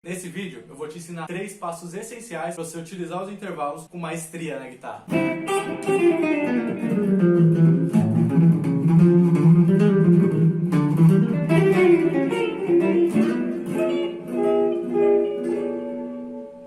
Nesse vídeo eu vou te ensinar 3 passos essenciais para você utilizar os intervalos com maestria na guitarra.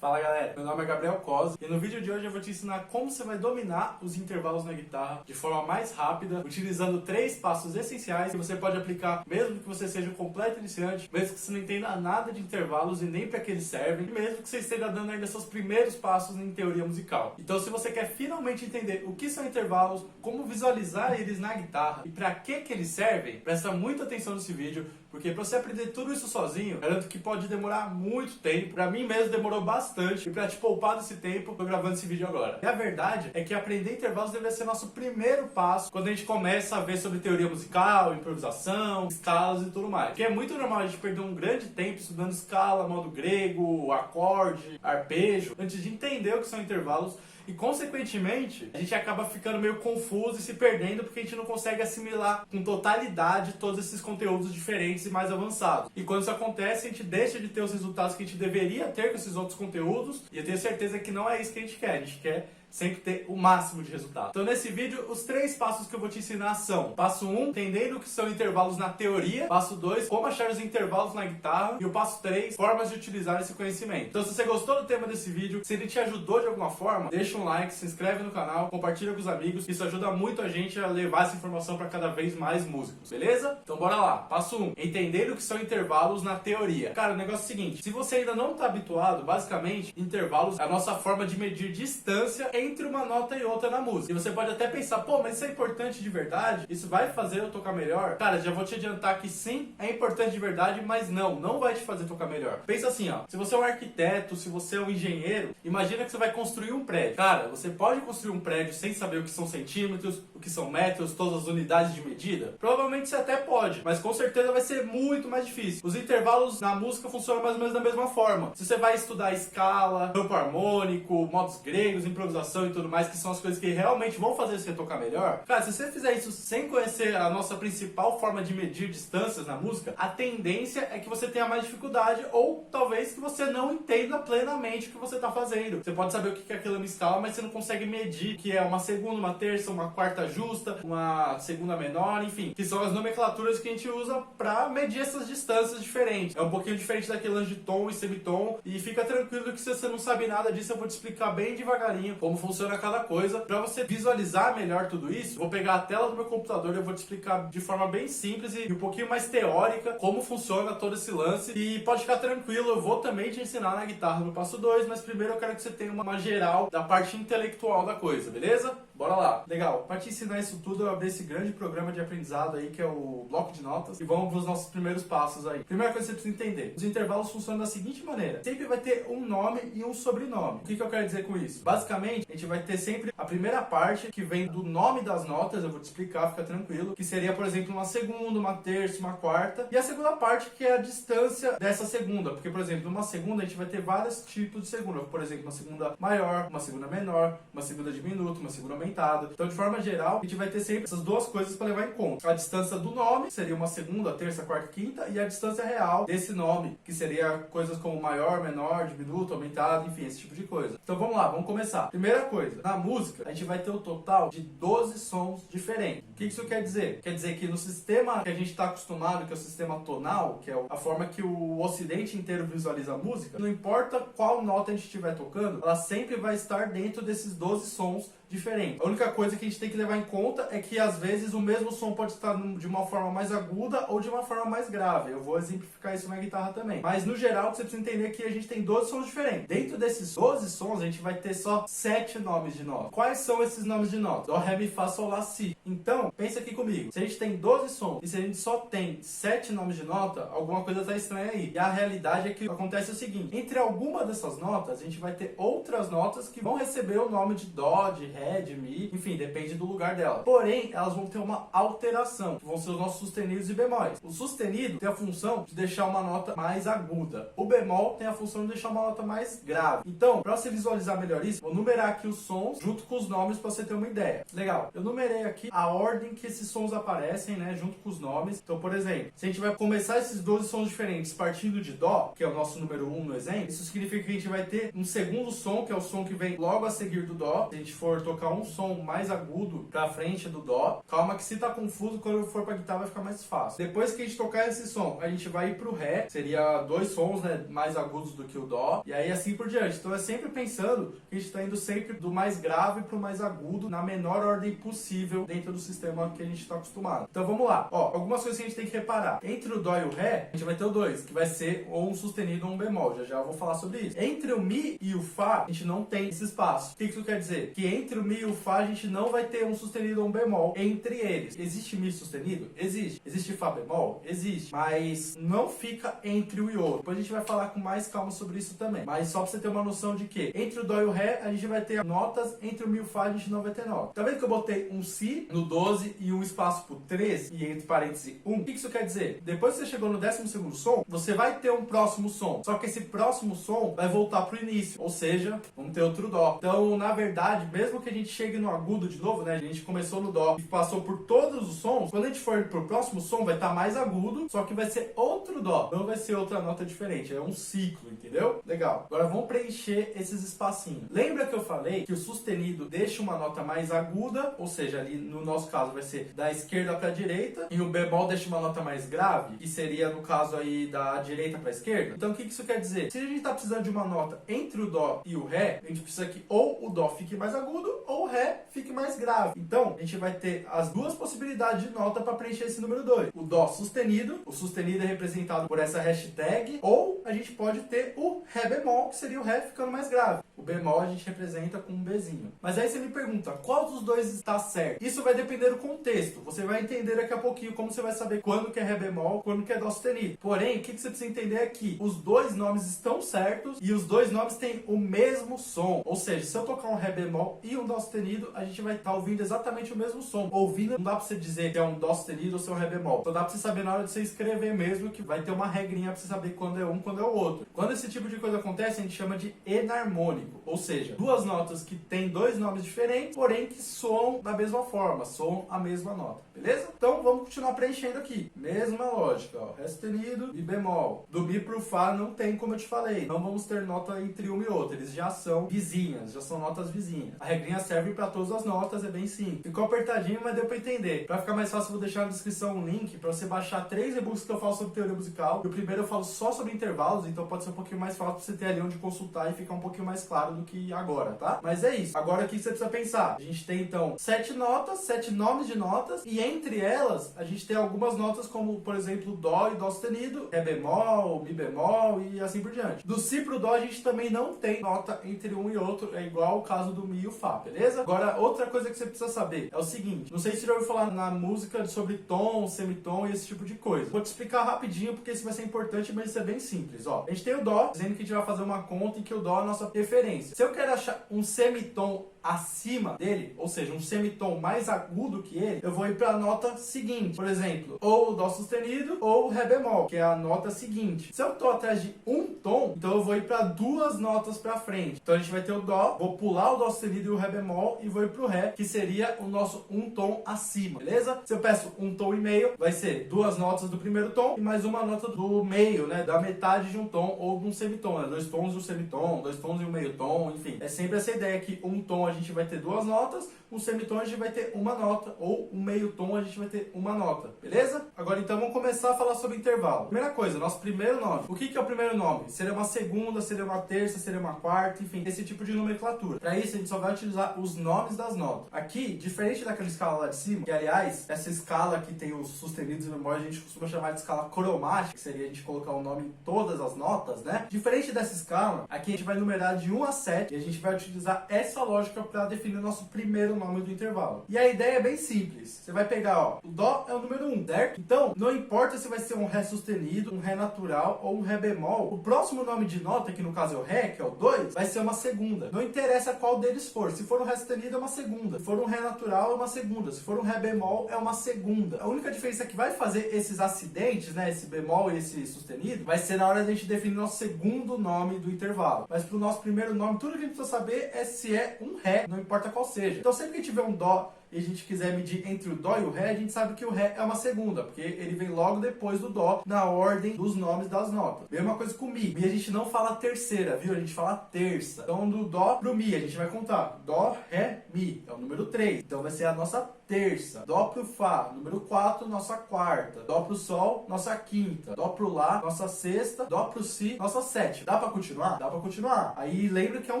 Fala galera, meu nome é Gabriel Cosi e no vídeo de hoje eu vou te ensinar como você vai dominar os intervalos na guitarra de forma mais rápida, utilizando 3 passos essenciais que você pode aplicar mesmo que você seja um completo iniciante, mesmo que você não entenda nada de intervalos e nem para que eles servem, e mesmo que você esteja dando ainda seus primeiros passos em teoria musical. Então se você quer finalmente entender o que são intervalos, como visualizar eles na guitarra e para que eles servem, presta muita atenção nesse vídeo, porque para você aprender tudo isso sozinho, garanto que pode demorar muito tempo. Para mim mesmo demorou bastante. E para te poupar desse tempo, tô gravando esse vídeo agora. E a verdade é que aprender intervalos deveria ser nosso primeiro passo quando a gente começa a ver sobre teoria musical, improvisação, escalas e tudo mais. Porque é muito normal a gente perder um grande tempo estudando escala, modo grego, acorde, arpejo, antes de entender o que são intervalos. E consequentemente, a gente acaba ficando meio confuso e se perdendo porque a gente não consegue assimilar com totalidade todos esses conteúdos diferentes e mais avançados. E quando isso acontece, a gente deixa de ter os resultados que a gente deveria ter com esses outros conteúdos, e eu tenho certeza que não é isso que a gente quer. A gente quer sempre ter o máximo de resultado. Então nesse vídeo, os 3 passos que eu vou te ensinar são: passo 1, entendendo o que são intervalos na teoria; passo 2, como achar os intervalos na guitarra; e o passo 3, formas de utilizar esse conhecimento. Então se você gostou do tema desse vídeo, se ele te ajudou de alguma forma, deixa um like, se inscreve no canal, compartilha com os amigos, isso ajuda muito a gente a levar essa informação para cada vez mais músicos, beleza? Então bora lá. Passo 1, entendendo o que são intervalos na teoria. Cara, o negócio é o seguinte: se você ainda não está habituado, basicamente, intervalos é a nossa forma de medir distância entre uma nota e outra na música. E você pode até pensar, pô, mas isso é importante de verdade? Isso vai fazer eu tocar melhor? Cara, já vou te adiantar que sim, é importante de verdade, mas não vai te fazer tocar melhor. Pensa assim, ó, se você é um arquiteto, se você é um engenheiro, imagina que você vai construir um prédio. Cara, você pode construir um prédio sem saber o que são centímetros, o que são metros, todas as unidades de medida? Provavelmente você até pode, mas com certeza vai ser muito mais difícil. Os intervalos na música funcionam mais ou menos da mesma forma. Se você vai estudar escala, campo harmônico, modos gregos, improvisação e tudo mais, que são as coisas que realmente vão fazer você tocar melhor, cara, se você fizer isso sem conhecer a nossa principal forma de medir distâncias na música, a tendência é que você tenha mais dificuldade, ou talvez que você não entenda plenamente o que você está fazendo. Você pode saber o que é aquilo na escala, mas você não consegue medir que é uma segunda, uma terça, uma quarta justa, uma segunda menor, enfim, que são as nomenclaturas que a gente usa para medir essas distâncias diferentes. É um pouquinho diferente daquele lance de tom e semitom, e fica tranquilo que se você não sabe nada disso, eu vou te explicar bem devagarinho como funciona cada coisa. Para você visualizar melhor tudo isso, vou pegar a tela do meu computador e eu vou te explicar de forma bem simples e um pouquinho mais teórica como funciona todo esse lance. E pode ficar tranquilo, eu vou também te ensinar na guitarra no passo 2, mas primeiro eu quero que você tenha uma geral da parte intelectual da coisa, beleza? Bora lá. Legal, para te ensinar isso tudo, eu abri esse grande programa de aprendizado aí, que é o bloco de notas, e vamos para os nossos primeiros passos aí. Primeira coisa que você precisa entender: os intervalos funcionam da seguinte maneira: sempre vai ter um nome e um sobrenome. O que eu quero dizer com isso? Basicamente, a gente vai ter sempre a primeira parte, que vem do nome das notas, eu vou te explicar, fica tranquilo, que seria, por exemplo, uma segunda, uma terça, uma quarta, e a segunda parte, que é a distância dessa segunda, porque, por exemplo, numa segunda a gente vai ter vários tipos de segunda, por exemplo, uma segunda maior, uma segunda menor, uma segunda diminuta, uma segunda aumentada. Então, de forma geral, a gente vai ter sempre essas duas coisas para levar em conta: a distância do nome, que seria uma segunda, terça, quarta, quinta, e a distância real desse nome, que seria coisas como maior, menor, diminuto, aumentado, enfim, esse tipo de coisa. Então vamos lá, vamos começar. Primeira coisa, na música, a gente vai ter o total de 12 sons diferentes. O que isso quer dizer? Quer dizer que no sistema que a gente está acostumado, que é o sistema tonal, que é a forma que o ocidente inteiro visualiza a música, não importa qual nota a gente estiver tocando, ela sempre vai estar dentro desses 12 sons diferentes. A única coisa que a gente tem que levar em conta é que às vezes o mesmo som pode estar de uma forma mais aguda ou de uma forma mais grave. Eu vou exemplificar isso na guitarra também. Mas no geral, o que você precisa entender é que a gente tem 12 sons diferentes. Dentro desses 12 sons, a gente vai ter só 7 nomes de nota. Quais são esses nomes de nota? Dó, ré, mi, fá, sol, lá, si. Então, pensa aqui comigo: se a gente tem 12 sons e se a gente só tem 7 nomes de nota, alguma coisa está estranha aí. E a realidade é que acontece o seguinte: entre alguma dessas notas, a gente vai ter outras notas que vão receber o nome de dó, de ré, de Mi, enfim, depende do lugar dela. Porém, elas vão ter uma alteração, que vão ser os nossos sustenidos e bemóis. O sustenido tem a função de deixar uma nota mais aguda. O bemol tem a função de deixar uma nota mais grave. Então, para você visualizar melhor isso, vou numerar aqui os sons junto com os nomes para você ter uma ideia. Legal, eu numerei aqui a ordem que esses sons aparecem, né, junto com os nomes. Então, por exemplo, se a gente vai começar esses 12 sons diferentes partindo de Dó, que é o nosso número 1 no exemplo, isso significa que a gente vai ter um segundo som, que é o som que vem logo a seguir do Dó. Se a gente for tocar um som mais agudo pra frente do Dó, calma que se tá confuso, quando eu for pra guitarra vai ficar mais fácil. Depois que a gente tocar esse som, a gente vai ir pro Ré, seria 2 sons, né, mais agudos do que o Dó, e aí assim por diante. Então é sempre pensando que a gente tá indo sempre do mais grave pro mais agudo, na menor ordem possível dentro do sistema que a gente tá acostumado. Então vamos lá. Ó, algumas coisas que a gente tem que reparar. Entre o Dó e o Ré, a gente vai ter o 2, que vai ser ou um sustenido ou um bemol. Já eu vou falar sobre isso. Entre o Mi e o Fá, a gente não tem esse espaço. O que isso quer dizer? Que entre o Mi e o Fá, a gente não vai ter um sustenido ou um bemol entre eles. Existe Mi sustenido? Existe. Existe Fá bemol? Existe. Mas não fica entre um e outro. Depois a gente vai falar com mais calma sobre isso também. Mas só pra você ter uma noção de que entre o Dó e o Ré, a gente vai ter notas. Entre o Mi e o Fá, a gente não vai ter nota. Tá vendo que eu botei um Si no 12 e um espaço pro 3 e entre parênteses 1? O que isso quer dizer? Depois que você chegou no 12º som, você vai ter um próximo som. Só que esse próximo som vai voltar pro início. Ou seja, vamos ter outro Dó. Então, na verdade, mesmo que a gente chegue no agudo de novo, né? A gente começou no Dó e passou por todos os sons. Quando a gente for pro próximo som, vai estar mais agudo, só que vai ser outro Dó. Não vai ser outra nota diferente. É um ciclo, entendeu? Legal. Agora vamos preencher esses espacinhos. Lembra que eu falei que o sustenido deixa uma nota mais aguda, ou seja, ali no nosso caso vai ser da esquerda para a direita, e o bemol deixa uma nota mais grave, que seria no caso aí da direita para a esquerda. Então o que isso quer dizer? Se a gente está precisando de uma nota entre o Dó e o Ré, a gente precisa que ou o Dó fique mais agudo ou o Ré fique mais grave. Então a gente vai ter as duas possibilidades de nota para preencher esse número 2. O Dó sustenido, o sustenido é representado por essa hashtag, ou a gente pode ter o Ré bemol, que seria o Ré ficando mais grave. O bemol a gente representa com um Bzinho. Mas aí você me pergunta, qual dos dois está certo? Isso vai depender do contexto. Você vai entender daqui a pouquinho como você vai saber quando que é Ré bemol, quando que é Dó sustenido. Porém, o que você precisa entender aqui? Os dois nomes estão certos e os dois nomes têm o mesmo som. Ou seja, se eu tocar um Ré bemol e um Dó sustenido, a gente vai estar ouvindo exatamente o mesmo som. Ouvindo, não dá pra você dizer que é um Dó sustenido ou se é um Ré bemol. Só dá pra você saber na hora de você escrever mesmo, que vai ter uma regrinha pra você saber quando é um, quando é o outro. Quando esse tipo de coisa acontece, a gente chama de enarmônico. Ou seja, duas notas que têm dois nomes diferentes, porém que soam da mesma forma, soam a mesma nota. Beleza? Então vamos continuar preenchendo aqui. Mesma lógica, ó. Ré sustenido, Mi bemol. Do Mi pro Fá não tem, como eu te falei. Não vamos ter nota entre uma e outra. Eles já são vizinhas, já são notas vizinhas. A regrinha serve para todas as notas, é bem simples. Ficou apertadinho, mas deu para entender. Para ficar mais fácil, eu vou deixar na descrição um link para você baixar 3 e-books que eu falo sobre teoria musical. E o primeiro eu falo só sobre intervalos, então pode ser um pouquinho mais fácil para você ter ali onde consultar e ficar um pouquinho mais claro do que agora, tá? Mas é isso. Agora o que você precisa pensar? A gente tem então 7 notas, 7 nomes de notas, e entre elas a gente tem algumas notas como, por exemplo, Dó e Dó sustenido, Ré bemol, Mi bemol e assim por diante. Do Si pro Dó a gente também não tem nota entre um e outro, é igual o caso do Mi e o Fá, beleza? Agora, outra coisa que você precisa saber é o seguinte, não sei se você já ouviu falar na música sobre tom, semitom e esse tipo de coisa. Vou te explicar rapidinho porque isso vai ser importante, mas isso é bem simples, ó. A gente tem o Dó, dizendo que a gente vai fazer uma conta em que o Dó é a nossa referência. Se eu quero achar um semitom acima dele, ou seja, um semitom mais agudo que ele, eu vou ir para a nota seguinte. Por exemplo, ou o Dó sustenido ou o Ré bemol, que é a nota seguinte. Se eu estou atrás de um tom, então eu vou ir para 2 notas para frente. Então a gente vai ter o Dó, vou pular o Dó sustenido e o Ré bemol e vou ir pro Ré, que seria o nosso um tom acima, beleza? Se eu peço um tom e meio, vai ser 2 notas do primeiro tom e mais uma nota do meio, né, da metade de um tom ou de um semitom, né? 2 tons e um semitom, 2 tons e um meio tom, enfim. É sempre essa ideia que um tom a gente vai ter 2 notas, um semitom a gente vai ter uma nota, ou um meio tom a gente vai ter uma nota, beleza? Agora então vamos começar a falar sobre intervalo. Primeira coisa, nosso primeiro nome. O que é o primeiro nome? Seria uma segunda, seria uma terça, seria uma quarta, enfim, esse tipo de nomenclatura. Para isso a gente só vai utilizar os nomes das notas. Aqui, diferente daquela escala lá de cima, que aliás, essa escala que tem os sustenidos e bemóis, a gente costuma chamar de escala cromática, que seria a gente colocar o nome em todas as notas, né? Diferente dessa escala, aqui a gente vai numerar de 1 a 7 e a gente vai utilizar essa lógica específica para definir o nosso primeiro nome do intervalo. E a ideia é bem simples. Você vai pegar, ó, o Dó é o número 1, certo? Então, não importa se vai ser um Ré sustenido, um Ré natural ou um Ré bemol, o próximo nome de nota, que no caso é o Ré, que é o 2, vai ser uma segunda. Não interessa qual deles for. Se for um Ré sustenido, é uma segunda. Se for um Ré natural, é uma segunda. Se for um Ré bemol, é uma segunda. A única diferença que vai fazer esses acidentes, né, esse bemol e esse sustenido, vai ser na hora de a gente definir nosso segundo nome do intervalo. Mas para o nosso primeiro nome, tudo que a gente precisa saber é se é um Ré, não importa qual seja. Então sempre que tiver um Dó e a gente quiser medir entre o Dó e o Ré, a gente sabe que o Ré é uma segunda, porque ele vem logo depois do Dó, na ordem dos nomes das notas. Mesma coisa com o Mi. Mi a gente não fala terceira, viu? A gente fala terça. Então do Dó pro Mi, a gente vai contar Dó, Ré, Mi. É o número 3. Então vai ser a nossa terça. Dó pro Fá, número 4, nossa quarta. Dó pro Sol, nossa quinta. Dó pro Lá, nossa sexta. Dó pro Si, nossa sétima. Dá pra continuar? Dá pra continuar. Aí lembra que é um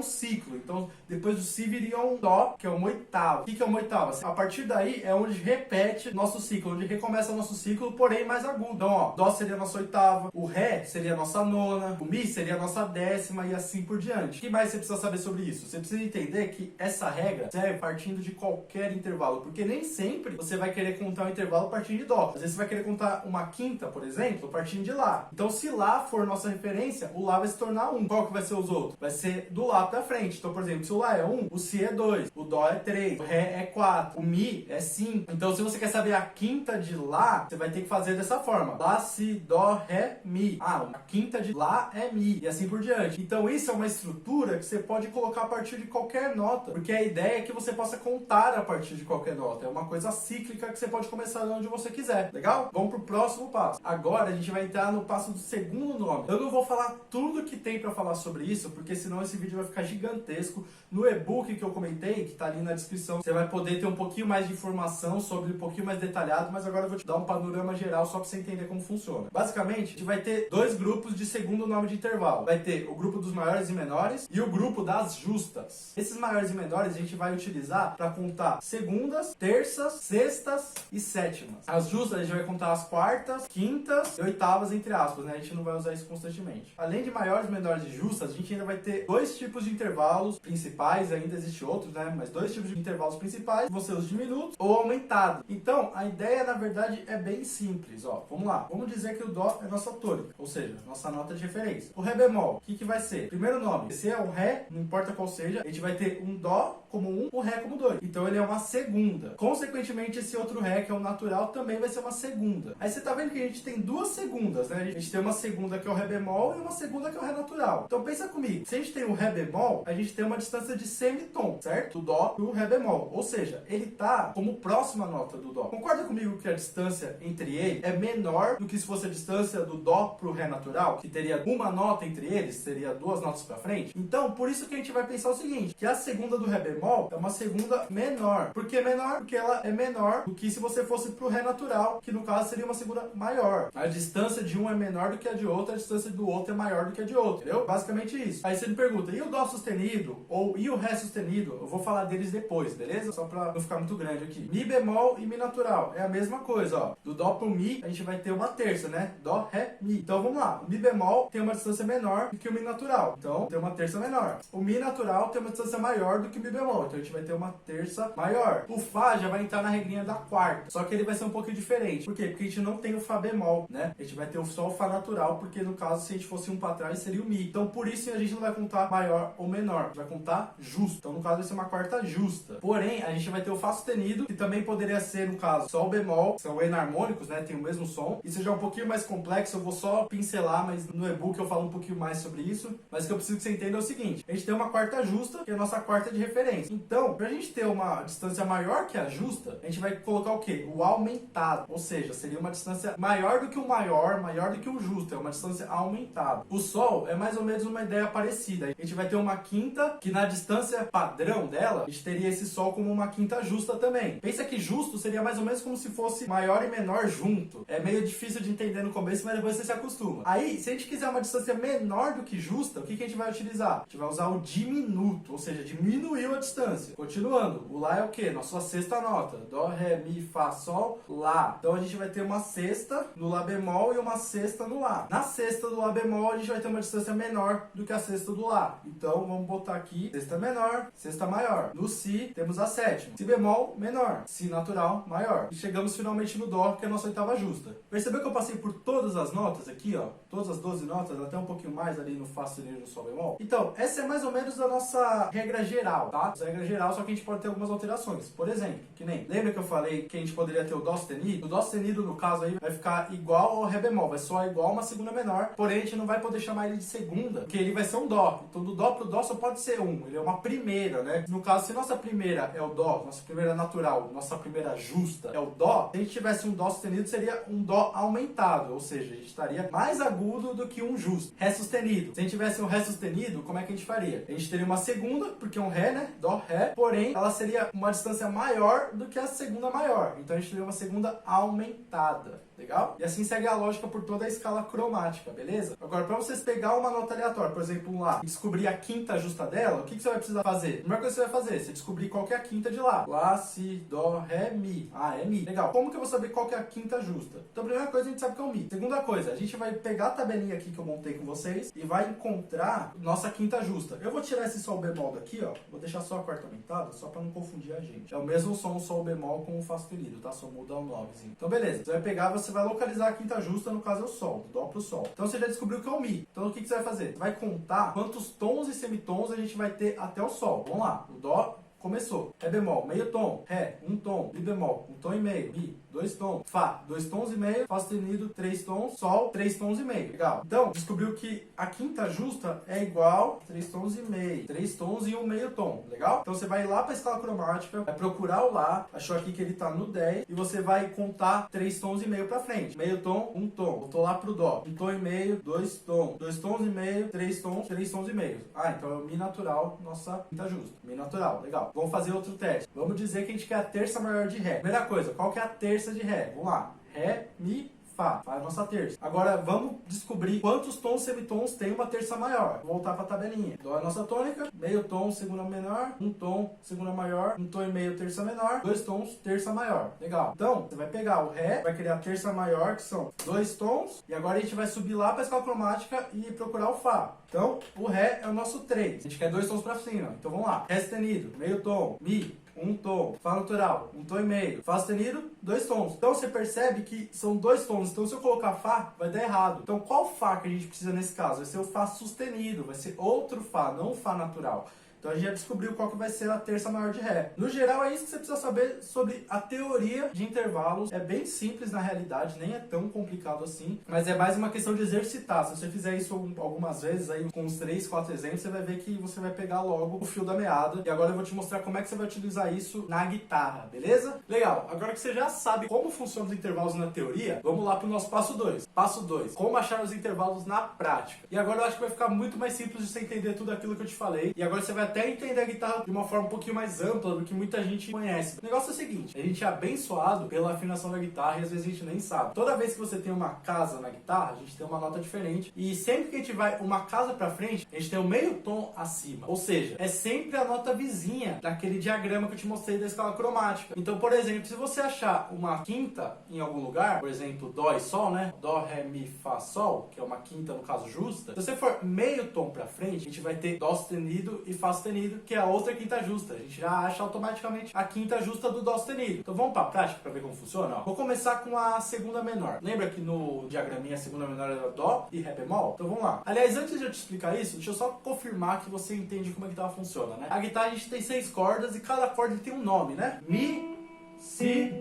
ciclo. Então depois do Si viria um Dó, que é uma oitava. O que é uma oitava? A partir daí é onde repete nosso ciclo, onde recomeça nosso ciclo, porém mais agudo. Então, ó, Dó seria a nossa oitava, o Ré seria a nossa nona, o Mi seria a nossa décima e assim por diante. O que mais você precisa saber sobre isso? Você precisa entender que essa regra serve partindo de qualquer intervalo, porque nem sempre você vai querer contar um intervalo partindo de Dó. Às vezes você vai querer contar uma quinta, por exemplo, partindo de Lá. Então, se Lá for nossa referência, o Lá vai se tornar 1. Qual que vai ser os outros? Vai ser do Lá pra frente. Então, por exemplo, se o Lá é 1, o Si é 2, o Dó é 3, o Ré é 4, o Mi é 5. Então, se você quer saber a quinta de Lá, você vai ter que fazer dessa forma. Lá, Si, Dó, Ré, Mi. Ah, a quinta de Lá é Mi. E assim por diante. Então, isso é uma estrutura que você pode colocar a partir de qualquer nota. Porque a ideia é que você possa contar a partir de qualquer nota. É uma coisa cíclica que você pode começar onde você quiser. Legal? Vamos pro próximo passo. Agora, a gente vai entrar no passo do segundo nome. Eu não vou falar tudo que tem pra falar sobre isso, porque senão esse vídeo vai ficar gigantesco. No e-book que eu comentei, que tá ali na descrição, você vai poder ter um pouquinho mais de informação sobre um pouquinho mais detalhado, mas agora eu vou te dar um panorama geral só para você entender como funciona. Basicamente, a gente vai ter dois grupos de segundo nome de intervalo. Vai ter o grupo dos maiores e menores e o grupo das justas. Esses maiores e menores a gente vai utilizar para contar segundas, terças, sextas e sétimas. As justas a gente vai contar as quartas, quintas e oitavas, entre aspas, né? A gente não vai usar isso constantemente. Além de maiores, menores e justas, a gente ainda vai ter dois tipos de intervalos principais, ainda existem outros, né? Mas dois tipos de intervalos principais, vão ser os diminutos ou aumentado. Então, a ideia, na verdade, é bem simples, ó. Vamos lá. Vamos dizer que o Dó é nossa tônica, ou seja, nossa nota de referência. O Ré bemol, o que vai ser? Primeiro nome, se é um Ré, não importa qual seja, a gente vai ter um Dó como 1, um Ré como 2. Então, ele é uma segunda. Consequentemente, esse outro Ré, que é o natural, também vai ser uma segunda. Aí você tá vendo que a gente tem duas segundas, né? A gente tem uma segunda que é o Ré bemol e uma segunda que é o Ré natural. Então, pensa comigo. Se a gente tem o Ré bemol, a gente tem uma distância de semitom, certo? Do Dó e o Ré bemol. Ou seja, ele tá como próxima nota do Dó. Concorda comigo que a distância entre eles é menor do que se fosse a distância do Dó pro Ré natural, que teria uma nota entre eles, seria duas notas pra frente? Então, por isso que a gente vai pensar o seguinte, que a segunda do Ré bemol é uma segunda menor. Por que menor? Porque ela é menor do que se você fosse pro Ré natural, que no caso seria uma segunda maior. A distância de um é menor do que a de outro, a distância do outro é maior do que a de outro, entendeu? Basicamente isso. Aí você me pergunta, e o Dó sustenido? Ou e o Ré sustenido? Eu vou falar deles depois, beleza? Só pra não ficar muito grande aqui. Mi bemol e Mi natural. É a mesma coisa, ó. Do Dó pro Mi, a gente vai ter uma terça, né? Dó, Ré, Mi. Então vamos lá. O Mi bemol tem uma distância menor do que o Mi natural. Então tem uma terça menor. O Mi natural tem uma distância maior do que o Mi bemol. Então a gente vai ter uma terça maior. O Fá já vai entrar na regrinha da quarta. Só que ele vai ser um pouquinho diferente. Por quê? Porque a gente não tem o Fá bemol, né? A gente vai ter só o Fá natural, porque no caso, se a gente fosse um pra trás, seria o Mi. Então por isso a gente não vai contar maior ou menor. A gente vai contar justo. Então no caso vai ser uma quarta justa. Porém, a gente vai ter o Fá sustenido, que também poderia ser, no caso, Sol bemol, são enarmônicos, né? Tem o mesmo som. Isso já é um pouquinho mais complexo, eu vou só pincelar, mas no e-book eu falo um pouquinho mais sobre isso. Mas o que eu preciso que você entenda é o seguinte: a gente tem uma quarta justa, que é a nossa quarta de referência. Então, pra gente ter uma distância maior que a justa, a gente vai colocar o quê? O aumentado. Ou seja, seria uma distância maior do que o maior do que o justo. É uma distância aumentada. O Sol é mais ou menos uma ideia parecida. A gente vai ter uma quinta, que na distância padrão dela, a gente teria esse Sol como uma quinta distância justa também. Pensa que justo seria mais ou menos como se fosse maior e menor junto. É meio difícil de entender no começo, mas depois você se acostuma. Aí, se a gente quiser uma distância menor do que justa, o que a gente vai utilizar? A gente vai usar o diminuto, ou seja, diminuiu a distância. Continuando, o Lá é o quê? Nossa sexta nota. Dó, Ré, Mi, Fá, Sol, Lá. Então a gente vai ter uma sexta no Lá bemol e uma sexta no Lá. Na sexta do Lá bemol, a gente vai ter uma distância menor do que a sexta do Lá. Então vamos botar aqui sexta menor, sexta maior. No Si, temos a sétima. Si bemol, menor. Si natural, maior. E chegamos finalmente no Dó, que é a nossa oitava justa. Percebeu que eu passei por todas as notas aqui, ó? Todas as 12 notas, até um pouquinho mais ali no Fá sustenido e no Sol bemol? Então, essa é mais ou menos a nossa regra geral, tá? Essa regra geral, só que a gente pode ter algumas alterações. Por exemplo, que nem... Lembra que eu falei que a gente poderia ter o Dó sustenido? O Dó sustenido, no caso aí, vai ficar igual ao Ré bemol. Vai soar igual a uma segunda menor. Porém, a gente não vai poder chamar ele de segunda, porque ele vai ser um Dó. Então, do Dó pro Dó só pode ser um. Ele é uma primeira, né? No caso, se nossa primeira é o Dó, nossa primeira natural, nossa primeira justa é o Dó, se a gente tivesse um Dó sustenido, seria um Dó aumentado. Ou seja, a gente estaria mais agudo do que um justo. Ré sustenido. Se a gente tivesse um Ré sustenido, como é que a gente faria? A gente teria uma segunda, porque é um Ré, né? Dó, Ré. Porém, ela seria uma distância maior do que a segunda maior. Então, a gente teria uma segunda aumentada. Legal? E assim segue a lógica por toda a escala cromática, beleza? Agora, para vocês pegar uma nota aleatória, por exemplo, um Lá, e descobrir a quinta justa dela, o que você vai precisar fazer? A primeira coisa que você vai fazer, você descobrir qual que é a quinta de Lá. Lá, Si, Dó, Ré, Mi. Ah, é Mi. Legal. Como que eu vou saber qual que é a quinta justa? Então, a primeira coisa, a gente sabe que é o Mi. Segunda coisa, a gente vai pegar a tabelinha aqui que eu montei com vocês e vai encontrar nossa quinta justa. Eu vou tirar esse Sol bemol daqui, ó. Vou deixar só a quarta aumentada, só para não confundir a gente. É o mesmo som Sol bemol com o Fá sustenido, tá? Só muda o nomezinho. Então, beleza. Você vai pegar, você vai localizar a quinta justa, no caso é o Sol, do Dó pro Sol. Então você já descobriu que é o Mi. Então o que você vai fazer? Você vai contar quantos tons e semitons a gente vai ter até o Sol. Vamos lá. O Dó começou. Ré bemol, meio tom. Ré, um tom. Mi bemol, um tom e meio. Mi, 2 tons. Fá, 2 tons e meio. Fá sustenido, 3 tons. Sol, 3 tons e meio. Legal. Então, descobriu que a quinta justa é igual a 3 tons e meio. 3 tons e um meio tom. Legal? Então, você vai lá para a escala cromática, vai procurar o Lá. Achou aqui que ele tá no 10. E você vai contar 3 tons e meio para frente. Meio tom, um tom. Voltou lá pro Dó. Um tom e meio, 2 tons. 2 tons e meio, 3 tons, 3 tons e meio. Ah, então é o Mi natural, nossa quinta justa. Mi natural. Legal. Vamos fazer outro teste. Vamos dizer que a gente quer a terça maior de Ré. Primeira coisa, qual que é a terça de Ré? Vamos lá. Ré, Mi, Fá. Fá é a nossa terça. Agora vamos descobrir quantos tons semitons tem uma terça maior. Vou voltar para a tabelinha. Dó é a nossa tônica. Meio tom, segunda menor. Um tom, segunda maior. Um tom e meio, terça menor. 2 tons, terça maior. Legal. Então, você vai pegar o Ré, vai criar a terça maior, que são 2 tons. E agora a gente vai subir lá para a escala cromática e procurar o Fá. Então, o Ré é o nosso 3. A gente quer 2 tons para cima. Então, vamos lá. Ré sustenido, meio tom. Mi, um tom. Fá natural, um tom e meio. Fá sustenido, 2 tons. Então você percebe que são 2 tons. Então se eu colocar Fá, vai dar errado. Então qual Fá que a gente precisa nesse caso? Vai ser o Fá sustenido, vai ser outro Fá, não o Fá natural. Então a gente já descobriu qual que vai ser a terça maior de Ré. No geral é isso que você precisa saber sobre a teoria de intervalos. É bem simples na realidade, nem é tão complicado assim. Mas é mais uma questão de exercitar. Se você fizer isso algumas vezes, aí com uns 3, 4 exemplos, você vai ver que você vai pegar logo o fio da meada. E agora eu vou te mostrar como é que você vai utilizar isso na guitarra, beleza? Legal, agora que você já sabe como funcionam os intervalos na teoria, vamos lá para o nosso passo 2. Passo 2, como achar os intervalos na prática. E agora eu acho que vai ficar muito mais simples de você entender tudo aquilo que eu te falei. E agora você vai até entender a guitarra de uma forma um pouquinho mais ampla do que muita gente conhece. O negócio é o seguinte, a gente é abençoado pela afinação da guitarra e às vezes a gente nem sabe. Toda vez que você tem uma casa na guitarra, a gente tem uma nota diferente. E sempre que a gente vai uma casa pra frente, a gente tem o meio tom acima. Ou seja, é sempre a nota vizinha daquele diagrama que eu te mostrei da escala cromática. Então, por exemplo, se você achar uma quinta em algum lugar, por exemplo, Dó e Sol, né? Dó, Ré, Mi, Fá, Sol, que é uma quinta, no caso, justa. Se você for meio tom pra frente, a gente vai ter Dó sustenido e Fá sustenido, que é a outra quinta justa. A gente já acha automaticamente a quinta justa do Dó sustenido. Então vamos para a prática para ver como funciona? Ó. Vou começar com a segunda menor. Lembra que no diagraminha a segunda menor era Dó e Ré bemol? Então vamos lá. Aliás, antes de eu te explicar isso, deixa eu só confirmar que você entende como a guitarra funciona, né? A guitarra a gente tem 6 cordas e cada corda tem um nome, né? Mi, Si,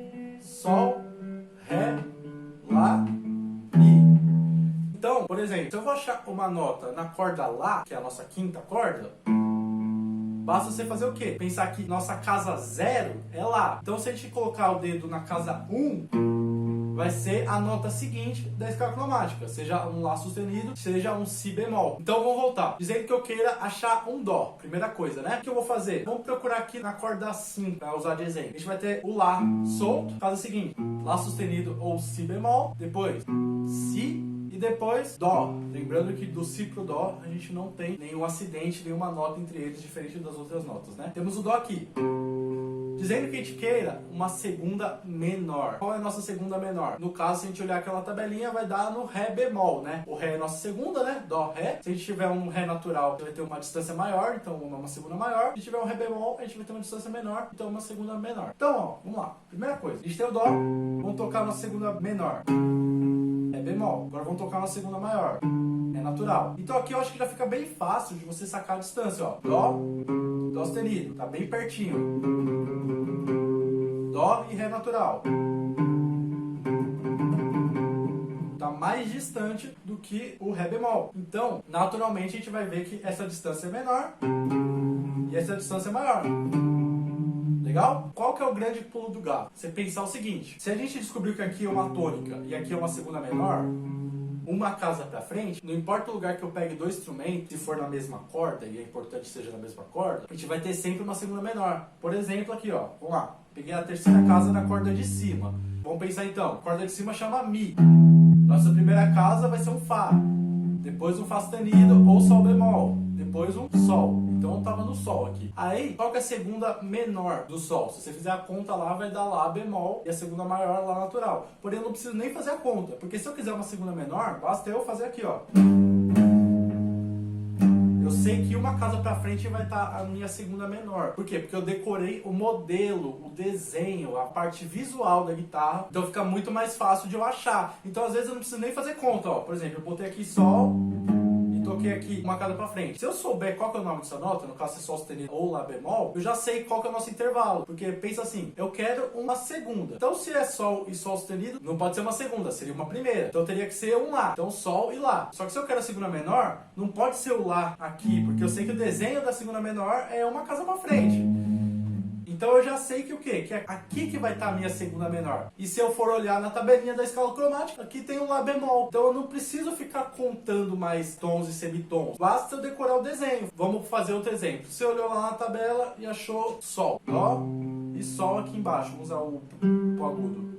Sol, Ré, Lá, Mi. Então, por exemplo, se eu vou achar uma nota na corda Lá, que é a nossa quinta corda, basta você fazer o quê? Pensar que nossa casa 0 é Lá. Então se a gente colocar o dedo na casa 1, vai ser a nota seguinte da escala cromática, seja um Lá sustenido, seja um Si bemol. Então vamos voltar. Dizendo que eu queira achar um Dó, primeira coisa, né? O que eu vou fazer? Vamos procurar aqui na corda 5, para usar de exemplo. A gente vai ter o Lá solto, faz o seguinte, Lá sustenido ou Si bemol, depois Si e depois Dó. Lembrando que do Si pro Dó a gente não tem nenhum acidente, nenhuma nota entre eles diferente das outras notas, né? Temos o Dó aqui. Dizendo que a gente queira uma segunda menor. Qual é a nossa segunda menor? No caso, se a gente olhar aquela tabelinha, vai dar no Ré bemol, né? O Ré é a nossa segunda, né? Dó, Ré. Se a gente tiver um Ré natural, a gente vai ter uma distância maior, então uma segunda maior. Se tiver um Ré bemol, a gente vai ter uma distância menor, então uma segunda menor. Então, ó, vamos lá. Primeira coisa, a gente tem o Dó, vamos tocar na segunda menor. Ré bemol. Agora vamos tocar na segunda maior. É natural. Então aqui eu acho que já fica bem fácil de você sacar a distância, ó. Dó, Dó sustenido, tá bem pertinho. Dó e Ré natural. Tá mais distante do que o Ré bemol. Então, naturalmente, a gente vai ver que essa distância é menor e essa distância é maior. Legal? Qual que é o grande pulo do gato? Você pensar o seguinte, se a gente descobriu que aqui é uma tônica e aqui é uma segunda menor, uma casa pra frente, não importa o lugar que eu pegue dois instrumentos, se for na mesma corda, e é importante que seja na mesma corda, a gente vai ter sempre uma segunda menor. Por exemplo, aqui, ó, vamos lá. Peguei a terceira casa na corda de cima. Vamos pensar então, a corda de cima chama Mi. Nossa primeira casa vai ser um Fá. Depois um Fá sustenido ou Sol bemol. Depois um Sol. Então eu tava no Sol aqui. Aí, qual que é a segunda menor do Sol? Se você fizer a conta lá, vai dar Lá bemol e a segunda maior Lá natural. Porém, eu não preciso nem fazer a conta, porque se eu quiser uma segunda menor, basta eu fazer aqui, ó. Eu sei que uma casa pra frente vai estar a minha segunda menor. Por quê? Porque eu decorei o modelo, o desenho, a parte visual da guitarra. Então fica muito mais fácil de eu achar. Então às vezes eu não preciso nem fazer conta, ó. Por exemplo, eu botei aqui Sol e toquei aqui uma casa pra frente. Se eu souber qual que é o nome dessa nota, no caso se é Sol sustenido ou Lá bemol, eu já sei qual que é o nosso intervalo. Porque pensa assim, eu quero uma segunda. Então se é Sol e Sol sustenido, não pode ser uma segunda, seria uma primeira. Então teria que ser um Lá. Então Sol e Lá. Só que se eu quero a segunda menor, não pode ser o Lá aqui, porque eu sei que o desenho da segunda menor é uma casa pra frente. Então eu já sei que o quê? Que é aqui que vai estar a minha segunda menor. E se eu for olhar na tabelinha da escala cromática, aqui tem um Lá bemol. Então eu não preciso ficar contando mais tons e semitons. Basta eu decorar o desenho. Vamos fazer outro exemplo. Você olhou lá na tabela e achou Sol. Dó e Sol aqui embaixo. Vamos usar o agudo.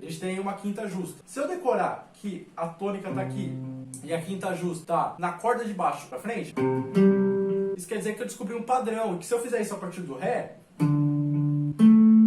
A gente tem uma quinta justa. Se eu decorar que a tônica tá aqui e a quinta justa tá na corda de baixo pra frente, isso quer dizer que eu descobri um padrão, que se eu fizer isso a partir do Ré,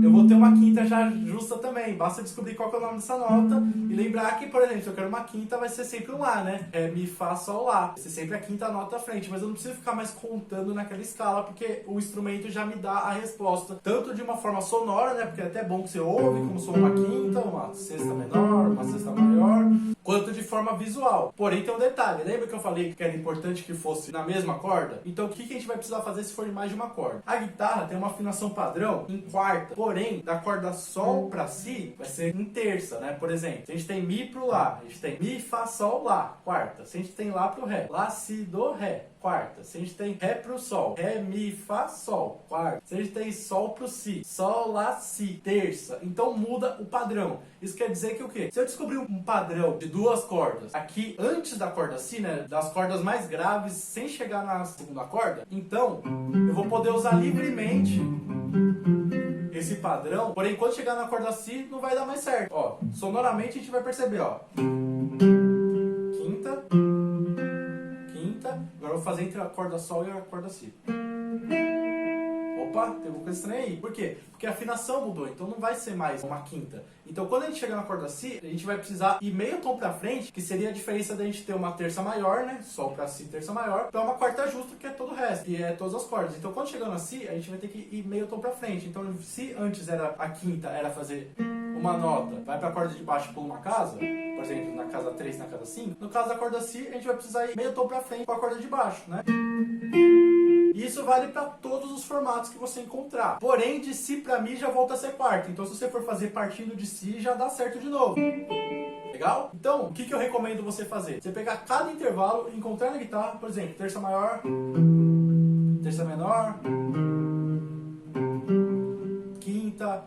eu vou ter uma quinta já justa também. Basta descobrir qual que é o nome dessa nota e lembrar que, por exemplo, se eu quero uma quinta, vai ser sempre um Lá, né? Ré, Mi, Fá, Sol, Lá. Vai ser sempre a quinta nota à frente, mas eu não preciso ficar mais contando naquela escala, porque o instrumento já me dá a resposta, tanto de uma forma sonora, né? Porque é até bom que você ouve como soa uma quinta, uma sexta menor, uma sexta maior, quanto de forma visual. Porém, tem um detalhe. Lembra que eu falei que era importante que fosse na mesma corda? Então, o que a gente vai precisar fazer se for em mais de uma corda? A guitarra tem uma afinação padrão em quarta, porém, da corda Sol pra Si, vai ser em terça, né? Por exemplo, se a gente tem Mi pro Lá, a gente tem Mi, Fá, Sol, Lá, quarta. Se a gente tem Lá pro Ré, Lá, Si, Do, Ré, quarta. Se a gente tem Ré pro Sol, Ré, Mi, Fá, Sol, quarta. Se a gente tem Sol pro Si, Sol, Lá, Si, terça. Então muda o padrão. Isso quer dizer que o quê? Se eu descobrir um padrão de duas cordas aqui antes da corda Si, né, das cordas mais graves, sem chegar na segunda corda, então eu vou poder usar livremente esse padrão, porém quando chegar na corda Si não vai dar mais certo. Ó, sonoramente a gente vai perceber, ó. Quinta, quinta. Agora eu vou fazer entre a corda Sol e a corda Si. Opa, tem uma coisa estranha aí. Por quê? Porque a afinação mudou, então não vai ser mais uma quinta. Então quando a gente chegar na corda Si, a gente vai precisar ir meio tom pra frente, que seria a diferença da gente ter uma terça maior, né? Sol pra Si, terça maior, pra uma quarta justa, que é todo o resto, que é todas as cordas. Então quando chegar na Si, a gente vai ter que ir meio tom pra frente. Então se antes era a quinta, era fazer uma nota, vai pra corda de baixo e pula uma casa, por exemplo, na casa 3, na casa 5, no caso da corda Si, a gente vai precisar ir meio tom pra frente com a corda de baixo, né? Isso vale para todos os formatos que você encontrar. Porém, de Si para Mi já volta a ser quarta. Então, se você for fazer partindo de Si, já dá certo de novo. Legal? Então, o que eu recomendo você fazer? Você pegar cada intervalo e encontrar na guitarra, por exemplo, terça maior, terça menor, quinta,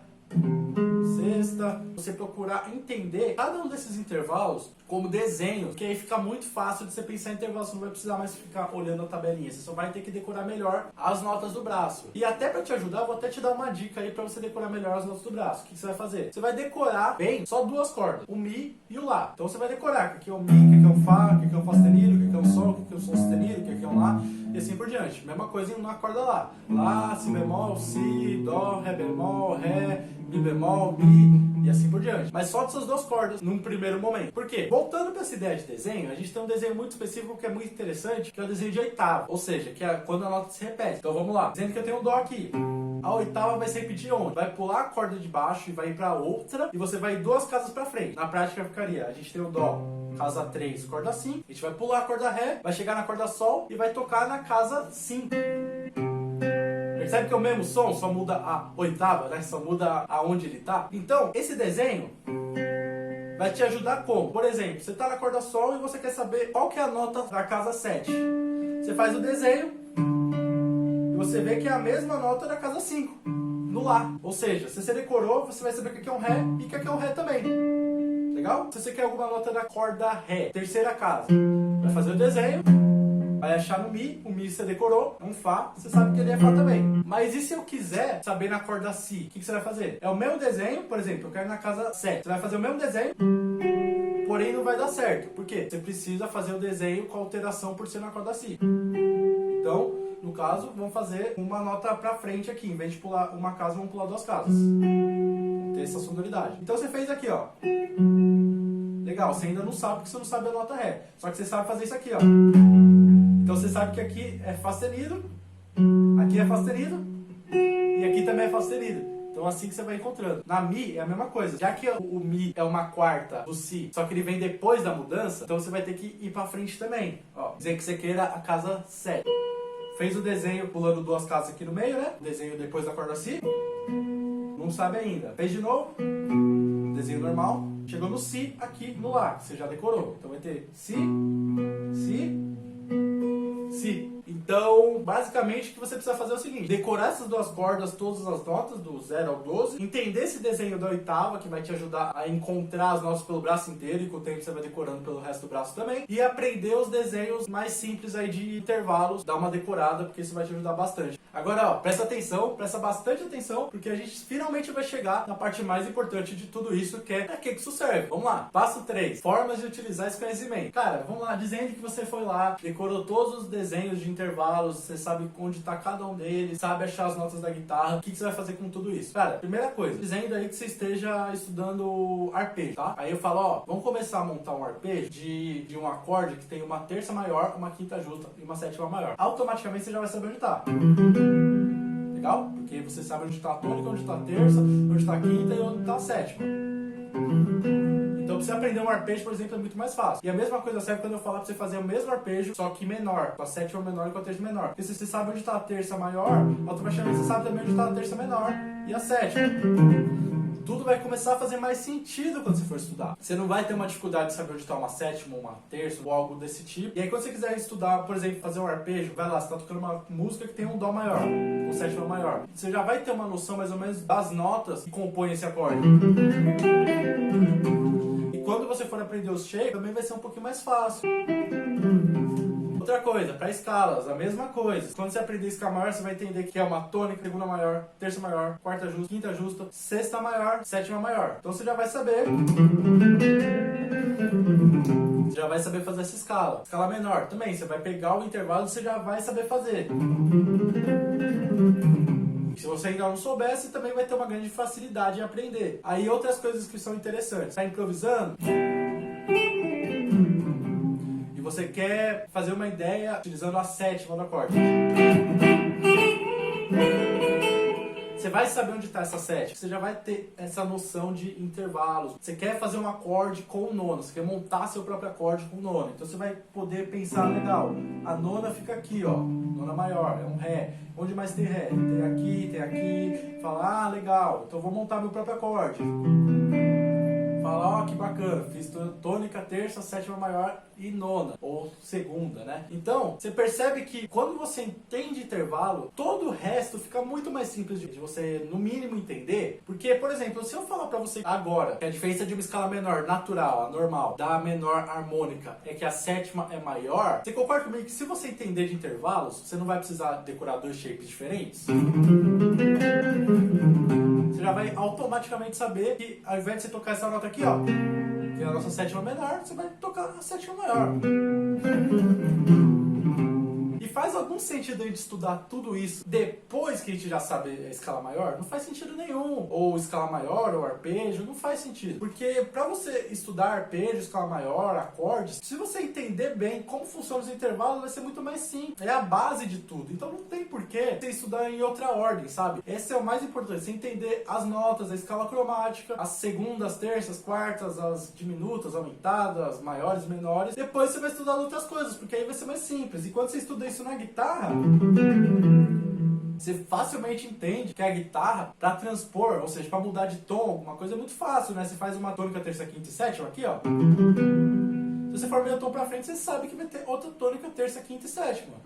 sexta, sexta, você procurar entender cada um desses intervalos como desenho, porque aí fica muito fácil de você pensar em intervalos, você não vai precisar mais ficar olhando a tabelinha, você só vai ter que decorar melhor as notas do braço. E até para te ajudar, eu vou até te dar uma dica aí para você decorar melhor as notas do braço. O que você vai fazer? Você vai decorar bem só duas cordas, o Mi e o Lá. Então você vai decorar que aqui é o Mi, que aqui é o Fá, que aqui é o Fá sustenido, que aqui é o Sol, que aqui é o Sol sustenido, que aqui é o Lá, e assim por diante. Mesma coisa na corda Lá. Lá, Si bemol, Si, Dó, Ré bemol, Ré, Mi bemol, Mi, e assim por diante. Mas só dessas duas cordas num primeiro momento. Por quê? Voltando para essa ideia de desenho, a gente tem um desenho muito específico que é muito interessante, que é o desenho de oitava. Ou seja, que é quando a nota se repete. Então vamos lá. Dizendo que eu tenho um Dó aqui. A oitava vai se repetir onde? Vai pular a corda de baixo e vai ir para outra, e você vai duas casas para frente. Na prática ficaria, a gente tem o Dó, casa 3, corda 5, a gente vai pular a corda Ré, vai chegar na corda Sol e vai tocar na casa 5. Percebe que é o mesmo som, só muda a oitava, né? Só muda aonde ele tá. Então, esse desenho vai te ajudar como? Por exemplo, você tá na corda Sol e você quer saber qual que é a nota da casa 7. Você faz o desenho e você vê que é a mesma nota da casa 5, no Lá. Ou seja, se você decorou, você vai saber que aqui é um Ré e que aqui é um Ré também. Legal? Se você quer alguma nota da corda Ré, terceira casa, vai fazer o desenho, vai achar no Mi, o Mi você decorou, é um Fá, você sabe que ele é Fá também. Mas e se eu quiser saber na corda Si, o que você vai fazer? É o mesmo desenho, por exemplo, eu quero ir na casa 7. Você vai fazer o mesmo desenho, porém não vai dar certo. Por quê? Você precisa fazer o desenho com alteração por ser na corda Si. Então, no caso, vamos fazer uma nota pra frente aqui. Em vez de pular uma casa, vamos pular duas casas. Vamos ter essa sonoridade. Então você fez aqui, ó. Legal, você ainda não sabe porque você não sabe a nota Ré. Só que você sabe fazer isso aqui, ó. Então você sabe que aqui é Fá sustenido, aqui é Fá sustenido e aqui também é Fá sustenido. Então assim que você vai encontrando. Na Mi é a mesma coisa. Já que o Mi é uma quarta do Si, só que ele vem depois da mudança, então você vai ter que ir pra frente também. Ó, dizer que você queira a casa 7. Fez o desenho pulando duas casas aqui no meio, né? Desenho depois da corda Si. Não sabe ainda. Fez de novo. Desenho normal. Chegou no Si aqui no Lá, que você já decorou. Então vai ter Si, Si, Si. Então, basicamente, o que você precisa fazer é o seguinte: decorar essas duas cordas, todas as notas, do 0 ao 12, entender esse desenho da oitava, que vai te ajudar a encontrar as notas pelo braço inteiro, e com o tempo você vai decorando pelo resto do braço também, e aprender os desenhos mais simples aí de intervalos, dar uma decorada, porque isso vai te ajudar bastante. Agora, ó, presta atenção, presta bastante atenção, porque a gente finalmente vai chegar na parte mais importante de tudo isso, que é pra que isso serve. Vamos lá. Passo 3. Formas de utilizar esse conhecimento. Cara, vamos lá, dizendo que você foi lá, decorou todos os desenhos de intervalos, você sabe onde está cada um deles, sabe achar as notas da guitarra, o que você vai fazer com tudo isso? Cara, primeira coisa, dizendo aí que você esteja estudando arpejo, tá? Aí eu falo, ó, vamos começar a montar um arpejo de um acorde que tem uma terça maior, uma quinta justa e uma sétima maior. Automaticamente você já vai saber onde tá. Legal? Porque você sabe onde está a tônica, onde está a terça, onde está a quinta e onde está a sétima. Então, pra você aprender um arpejo, por exemplo, é muito mais fácil. E a mesma coisa serve quando eu falar pra você fazer o mesmo arpejo, só que menor, com a sétima menor e com a terça menor. Porque se você sabe onde está a terça maior, automaticamente você sabe também onde está a terça menor e a sétima. Tudo vai começar a fazer mais sentido quando você for estudar. Você não vai ter uma dificuldade de saber onde está uma sétima, uma terça ou algo desse tipo. E aí quando você quiser estudar, por exemplo, fazer um arpejo, vai lá, você está tocando uma música que tem um Dó maior, um sétima maior. Você já vai ter uma noção mais ou menos das notas que compõem esse acorde. E quando você for aprender os shapes, também vai ser um pouquinho mais fácil. Outra coisa, para escalas, a mesma coisa. Quando você aprender escala maior, você vai entender que é uma tônica, segunda maior, terça maior, quarta justa, quinta justa, sexta maior, sétima maior. Então você já vai saber. Você já vai saber fazer essa escala. Escala menor também, você vai pegar o intervalo e você já vai saber fazer. Se você ainda não souber, você também vai ter uma grande facilidade em aprender. Aí outras coisas que são interessantes. Está improvisando? E você quer fazer uma ideia utilizando a sétima do acorde. Você vai saber onde está essa sétima. Você já vai ter essa noção de intervalos. Você quer fazer um acorde com o nono. Você quer montar seu próprio acorde com o nono. Então você vai poder pensar, legal, a nona fica aqui, ó. Nona maior, é um Ré. Onde mais tem Ré? Tem aqui, tem aqui. Fala, ah, legal, então eu vou montar meu próprio acorde. Fala, ó, que bacana, fiz tônica, terça, sétima maior e nona, ou segunda, né? Então, você percebe que quando você entende intervalo, todo o resto fica muito mais simples de você, no mínimo, entender. Porque, por exemplo, se eu falar pra você agora que a diferença de uma escala menor natural, a normal, da menor harmônica é que a sétima é maior, você concorda comigo que se você entender de intervalos, você não vai precisar decorar dois shapes diferentes? Você já vai automaticamente saber que ao invés de você tocar essa nota aqui, ó, que é a nossa sétima menor, você vai tocar a sétima maior. E faz algum sentido a gente estudar tudo isso depois que a gente já sabe a escala maior? Não faz sentido nenhum. Ou escala maior, ou arpejo, não faz sentido. Porque pra você estudar arpejo, escala maior, acordes, se você entender bem como funcionam os intervalos, vai ser muito mais simples. É a base de tudo. Então não tem porquê você estudar em outra ordem, sabe? Esse é o mais importante. Você entender as notas, a escala cromática, as segundas, terças, quartas, as diminutas, aumentadas, maiores, menores. Depois você vai estudar outras coisas, porque aí vai ser mais simples. E quando você estuda isso na guitarra, você facilmente entende que a guitarra, para transpor, ou seja, para mudar de tom, alguma coisa é muito fácil, né? Você faz uma tônica, terça, quinta e sétima aqui, ó. Se você for meio tom pra frente, você sabe que vai ter outra tônica, terça, quinta e sétima.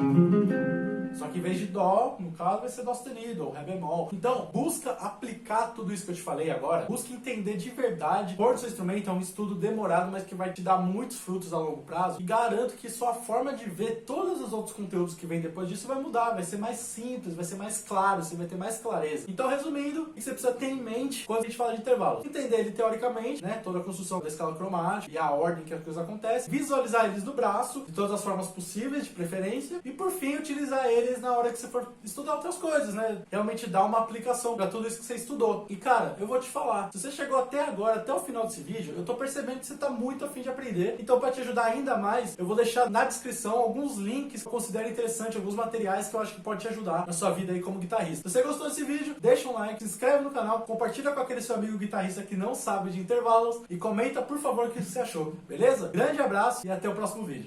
Só que em vez de dó, no caso, vai ser dó sustenido ou ré bemol. Então, busca aplicar tudo isso que eu te falei agora. Busca entender de verdade. Por seu instrumento é um estudo demorado, mas que vai te dar muitos frutos a longo prazo. E garanto que sua forma de ver todos os outros conteúdos que vêm depois disso vai mudar. Vai ser mais simples, vai ser mais claro, você vai ter mais clareza. Então, resumindo, o que você precisa ter em mente quando a gente fala de intervalos? Entender ele teoricamente, né? Toda a construção da escala cromática e a ordem que as coisas acontecem. Visualizar eles no braço, de todas as formas possíveis, de preferência. E, por fim, utilizar eles na hora que você for estudar outras coisas, né? Realmente dar uma aplicação para tudo isso que você estudou. E cara, eu vou te falar, se você chegou até agora, até o final desse vídeo, eu tô percebendo que você tá muito afim de aprender. Então, para te ajudar ainda mais, eu vou deixar na descrição alguns links que eu considero interessante, alguns materiais que eu acho que pode te ajudar na sua vida aí como guitarrista. Se você gostou desse vídeo, deixa um like, se inscreve no canal, compartilha com aquele seu amigo guitarrista que não sabe de intervalos e comenta, por favor, o que você achou, beleza? Grande abraço e até o próximo vídeo.